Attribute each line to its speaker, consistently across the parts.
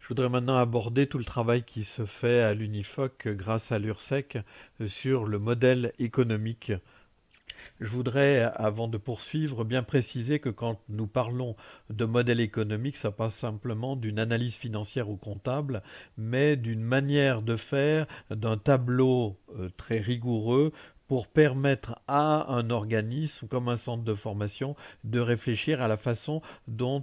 Speaker 1: Je voudrais maintenant aborder tout le travail qui se fait à l'UNIFOC grâce à l'URSSEC sur le modèle économique. Je voudrais, avant de poursuivre, bien préciser que quand nous parlons de modèle économique, ça passe simplement d'une analyse financière ou comptable, mais d'une manière de faire, d'un tableau très rigoureux pour permettre à un organisme comme un centre de formation de réfléchir à la façon dont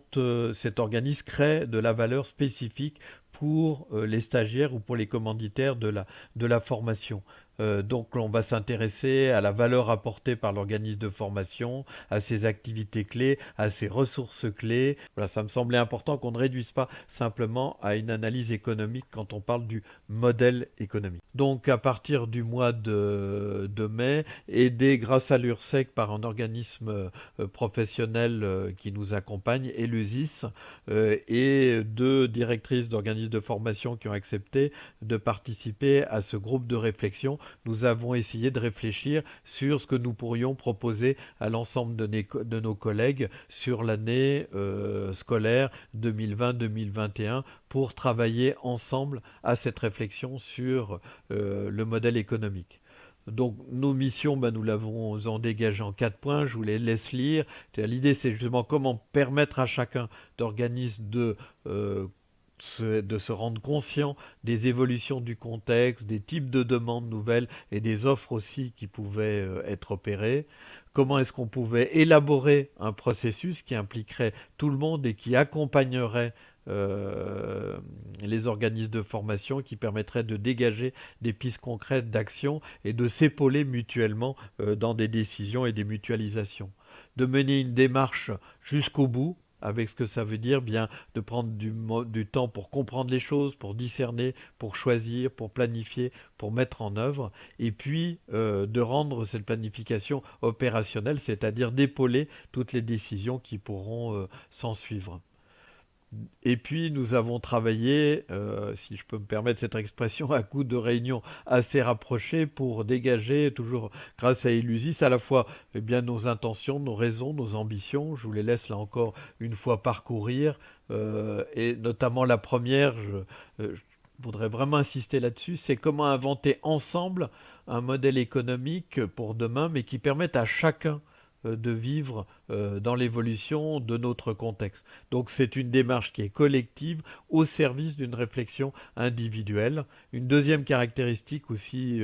Speaker 1: cet organisme crée de la valeur spécifique pour les stagiaires ou pour les commanditaires de la formation. Donc on va s'intéresser à la valeur apportée par l'organisme de formation, à ses activités clés, à ses ressources clés. Voilà, ça me semblait important qu'on ne réduise pas simplement à une analyse économique quand on parle du modèle économique. Donc à partir du mois de mai, aidé grâce à l'URSSEC par un organisme professionnel qui nous accompagne, ELUSIS, et deux directrices d'organismes de formation qui ont accepté de participer à ce groupe de réflexion, nous avons essayé de réfléchir sur ce que nous pourrions proposer à l'ensemble de nos collègues sur l'année scolaire 2020-2021 pour travailler ensemble à cette réflexion sur le modèle économique. Donc nos missions, nous l'avons en dégagé en 4 points, je vous les laisse lire. L'idée c'est justement comment permettre à chacun d'organisme de se rendre conscient des évolutions du contexte, des types de demandes nouvelles et des offres aussi qui pouvaient être opérées. Comment est-ce qu'on pouvait élaborer un processus qui impliquerait tout le monde et qui accompagnerait les organismes de formation, qui permettrait de dégager des pistes concrètes d'action et de s'épauler mutuellement dans des décisions et des mutualisations. De mener une démarche jusqu'au bout, avec ce que ça veut dire, bien de prendre du temps pour comprendre les choses, pour discerner, pour choisir, pour planifier, pour mettre en œuvre, et puis de rendre cette planification opérationnelle, c'est-à-dire d'épauler toutes les décisions qui pourront s'en suivre. Et puis nous avons travaillé, si je peux me permettre cette expression, à coup de réunions assez rapprochées pour dégager, toujours grâce à Illusis, à la fois nos intentions, nos raisons, nos ambitions. Je vous les laisse là encore une fois parcourir. Et notamment la première, je voudrais vraiment insister là-dessus, c'est comment inventer ensemble un modèle économique pour demain, mais qui permette à chacun de vivre dans l'évolution de notre contexte. Donc c'est une démarche qui est collective au service d'une réflexion individuelle. Une deuxième caractéristique aussi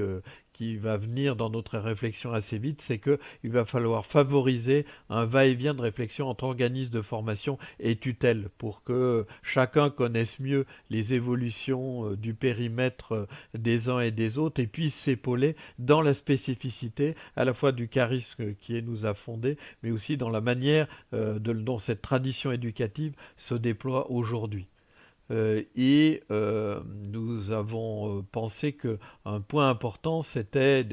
Speaker 1: qui va venir dans notre réflexion assez vite, c'est qu'il va falloir favoriser un va-et-vient de réflexion entre organismes de formation et tutelle pour que chacun connaisse mieux les évolutions du périmètre des uns et des autres et puisse s'épauler dans la spécificité à la fois du charisme qui nous a fondé, mais aussi dans la manière dont cette tradition éducative se déploie aujourd'hui. Nous avons pensé qu'un point important, c'était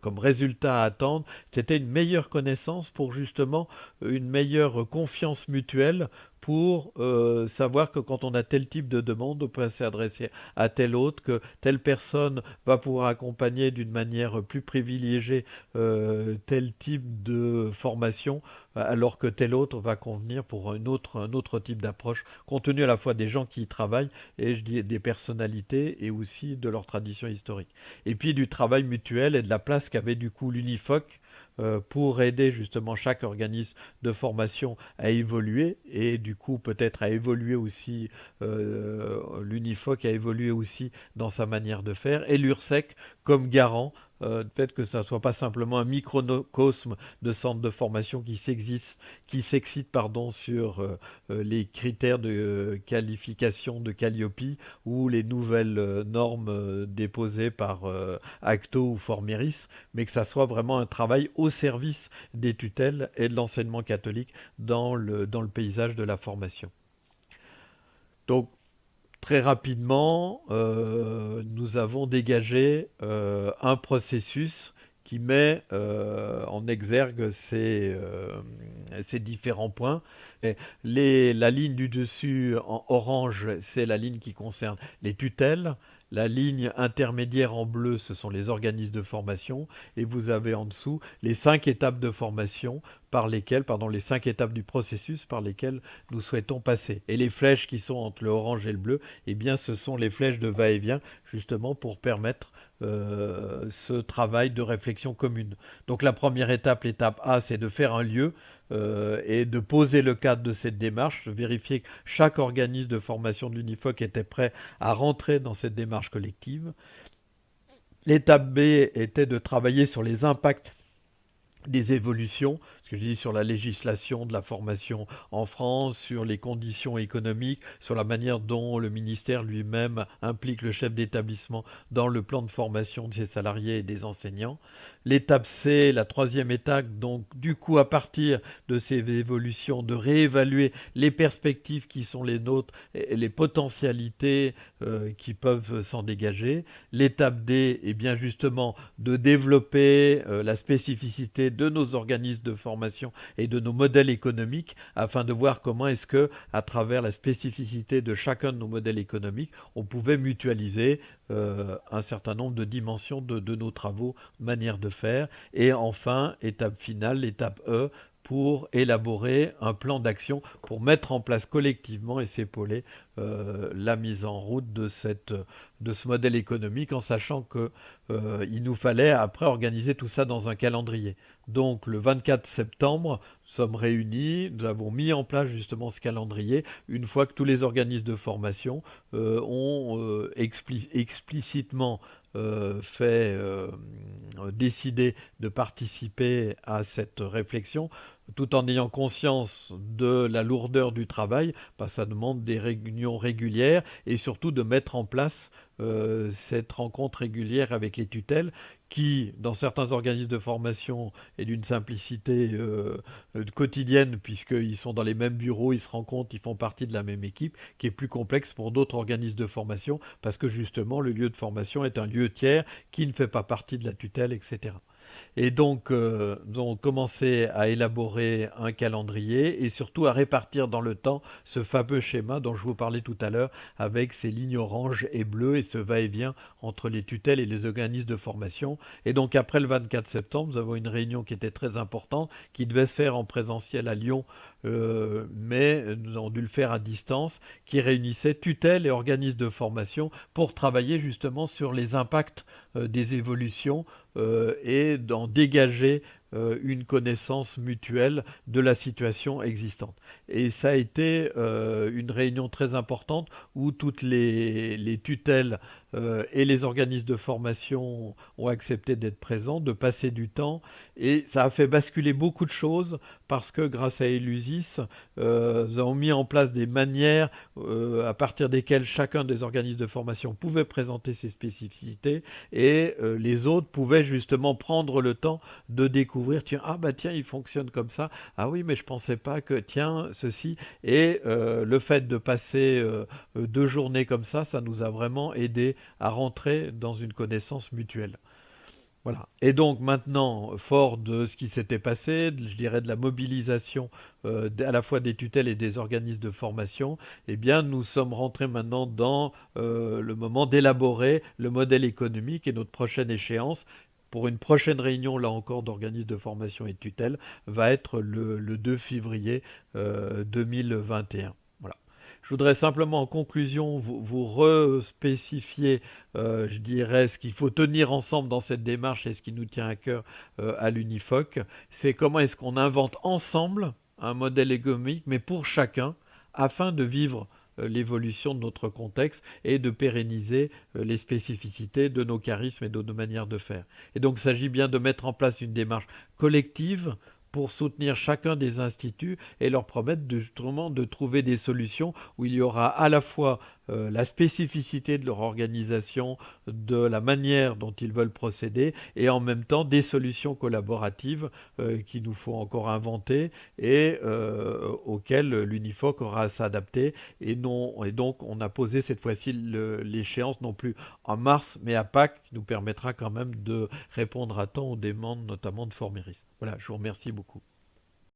Speaker 1: comme résultat à attendre, c'était une meilleure connaissance pour justement une meilleure confiance mutuelle pour savoir que quand on a tel type de demande, on peut s'adresser à telle autre, que telle personne va pouvoir accompagner d'une manière plus privilégiée tel type de formation, alors que tel autre va convenir pour un autre type d'approche, compte tenu à la fois des gens qui y travaillent et je dis des personnalités et aussi de leur tradition historique. Et puis du travail mutuel et de la place qu'avait du coup l'UNIFOC pour aider justement chaque organisme de formation à évoluer et du coup peut-être à évoluer aussi, l'UNIFOC a évolué aussi dans sa manière de faire et l'URSSEC comme garant du fait que ça ne soit pas simplement un microcosme de centres de formation qui s'excite sur les critères de qualification de Calliope ou les nouvelles normes déposées par Acto ou Formeris, mais que ça soit vraiment un travail au service des tutelles et de l'enseignement catholique dans le paysage de la formation. Donc, très rapidement, nous avons dégagé un processus qui met en exergue ces différents points. Et la ligne du dessus en orange, c'est la ligne qui concerne les tutelles. La ligne intermédiaire en bleu, ce sont les organismes de formation. Et vous avez en dessous les 5 étapes de formation par lesquelles, pardon, les 5 étapes du processus par lesquelles nous souhaitons passer. Et les flèches qui sont entre le orange et le bleu, eh bien, ce sont les flèches de va-et-vient, justement pour permettre ce travail de réflexion commune. Donc la première étape, l'étape A, c'est de faire un lieu et de poser le cadre de cette démarche, vérifier que chaque organisme de formation de l'UNIFOC était prêt à rentrer dans cette démarche collective. L'étape B était de travailler sur les impacts des évolutions, ce que je dis sur la législation de la formation en France, sur les conditions économiques, sur la manière dont le ministère lui-même implique le chef d'établissement dans le plan de formation de ses salariés et des enseignants. L'étape C, la troisième étape, donc du coup à partir de ces évolutions, de réévaluer les perspectives qui sont les nôtres et les potentialités qui peuvent s'en dégager. L'étape D est bien justement de développer la spécificité de nos organismes de formation et de nos modèles économiques afin de voir comment est-ce que, à travers la spécificité de chacun de nos modèles économiques, on pouvait mutualiser un certain nombre de dimensions de nos travaux, manière de faire. Et enfin, étape finale, l'étape E, pour élaborer un plan d'action pour mettre en place collectivement et s'épauler la mise en route de ce modèle économique, en sachant qu'il nous fallait après organiser tout ça dans un calendrier. Donc le 24 septembre, nous sommes réunis, nous avons mis en place justement ce calendrier, une fois que tous les organismes de formation ont explicitement décidé de participer à cette réflexion, tout en ayant conscience de la lourdeur du travail, parce que ça demande des réunions régulières et surtout de mettre en place cette rencontre régulière avec les tutelles qui, dans certains organismes de formation, est d'une simplicité quotidienne, puisqu'ils sont dans les mêmes bureaux, ils se rencontrent, ils font partie de la même équipe, qui est plus complexe pour d'autres organismes de formation, parce que justement, le lieu de formation est un lieu tiers qui ne fait pas partie de la tutelle, etc. Et donc, nous avons commencé à élaborer un calendrier et surtout à répartir dans le temps ce fameux schéma dont je vous parlais tout à l'heure avec ces lignes oranges et bleues et ce va-et-vient entre les tutelles et les organismes de formation. Et donc, après le 24 septembre, nous avons une réunion qui était très importante, qui devait se faire en présentiel à Lyon, mais nous avons dû le faire à distance, qui réunissait tutelles et organismes de formation pour travailler justement sur les impacts des évolutions et d'en dégager une connaissance mutuelle de la situation existante. Et ça a été une réunion très importante où toutes les tutelles et les organismes de formation ont accepté d'être présents, de passer du temps, et ça a fait basculer beaucoup de choses parce que grâce à Elusis, nous avons mis en place des manières à partir desquelles chacun des organismes de formation pouvait présenter ses spécificités et les autres pouvaient justement prendre le temps de découvrir, tiens, ah bah tiens, il fonctionne comme ça, ah oui, mais je pensais pas que, tiens, ceci, et le fait de passer 2 journées comme ça nous a vraiment aidé à rentrer dans une connaissance mutuelle. Voilà. Et donc maintenant, fort de ce qui s'était passé, je dirais de la mobilisation à la fois des tutelles et des organismes de formation, eh bien nous sommes rentrés maintenant dans le moment d'élaborer le modèle économique et notre prochaine échéance pour une prochaine réunion, là encore, d'organismes de formation et de tutelle, va être le 2 février 2021. Voilà. Je voudrais simplement en conclusion vous respécifier, je dirais, ce qu'il faut tenir ensemble dans cette démarche et ce qui nous tient à cœur à l'UNIFOC. C'est comment est-ce qu'on invente ensemble un modèle économique, mais pour chacun, afin de vivre l'évolution de notre contexte et de pérenniser les spécificités de nos charismes et de nos manières de faire. Et donc il s'agit bien de mettre en place une démarche collective pour soutenir chacun des instituts et leur promettre justement de trouver des solutions où il y aura à la fois la spécificité de leur organisation, de la manière dont ils veulent procéder, et en même temps des solutions collaboratives qu'il nous faut encore inventer et auxquelles l'UNIFOC aura à s'adapter. Et donc on a posé cette fois-ci l'échéance non plus en mars, mais à Pâques, qui nous permettra quand même de répondre à temps aux demandes, notamment de Formeris. Voilà, je vous remercie beaucoup.